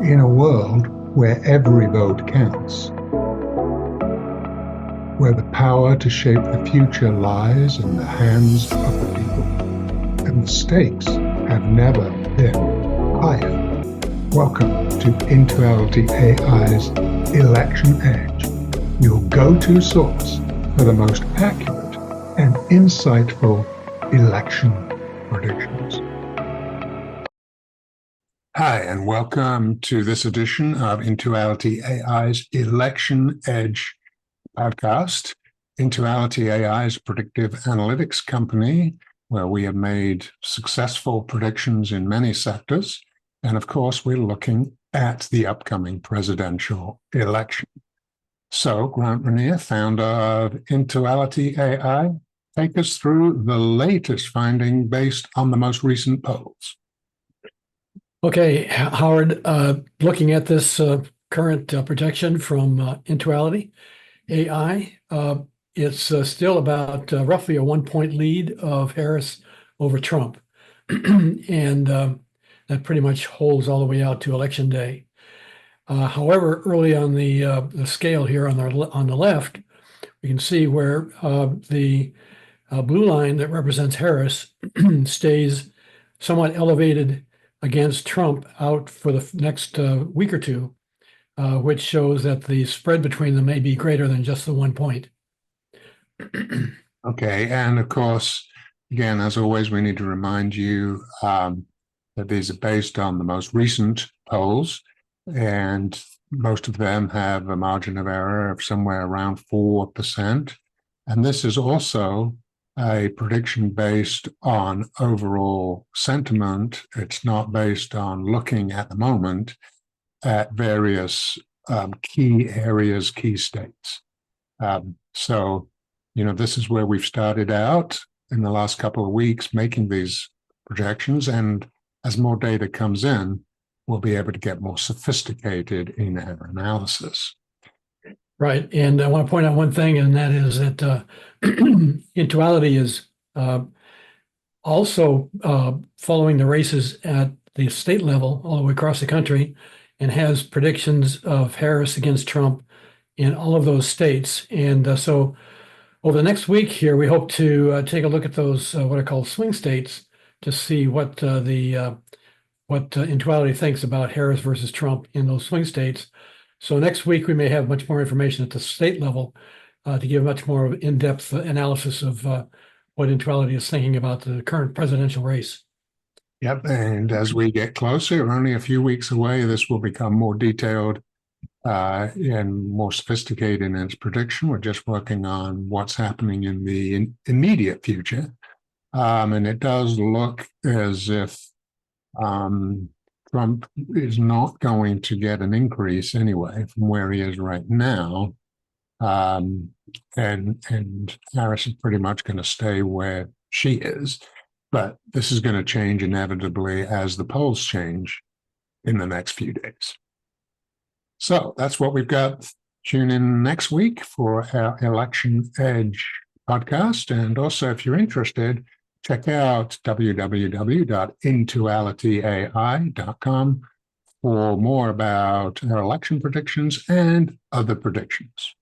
In a world where every vote counts, where the power to shape the future lies in the hands of the people, and the stakes have never been higher. Welcome to IntualityAI's Election Edge, your go-to source for the most accurate and insightful election predictions. Hi, and welcome to this edition of IntualityAI's Election Edge podcast. IntualityAI is a predictive analytics company where we have made successful predictions in many sectors. And of course, we're looking at the upcoming presidential election. So, Grant Rainier, founder of IntualityAI, take us through the latest finding based on the most recent polls. Okay, Howard, looking at this current projection from IntualityAI, it's still about roughly a 1-point lead of Harris over Trump. And that pretty much holds all the way out to Election Day. However, early on the scale here on the left, we can see where the blue line that represents Harris stays somewhat elevated against Trump out for the next week or two, which shows that the spread between them may be greater than just the 1 point. Okay, and of course, again, as always, we need to remind you that these are based on the most recent polls, and most of them have a margin of error of somewhere around 4%. And this is also a prediction based on overall sentiment. It's not based on looking at the moment at various key areas, key states. So, this is where we've started out in the last couple of weeks making these projections. And as more data comes in, we'll be able to get more sophisticated in our analysis. Right. And I want to point out one thing, and that is that Intuality is also following the races at the state level all the way across the country and has predictions of Harris against Trump in all of those states. And so over the next week here, we hope to take a look at those what are called swing states to see what Intuality thinks about Harris versus Trump in those swing states. So next week, we may have much more information at the state level to give much more in-depth analysis of what Intuality is thinking about the current presidential race. Yep, and as we get closer, only a few weeks away, this will become more detailed and more sophisticated in its prediction. We're just working on what's happening in the immediate future. And it does look as if Trump is not going to get an increase anyway from where he is right now. And Harris is pretty much going to stay where she is. But this is going to change inevitably as the polls change in the next few days. So that's what we've got. Tune in next week for our Election Edge podcast. And also, if you're interested, check out www.intualityai.com for more about our election predictions and other predictions.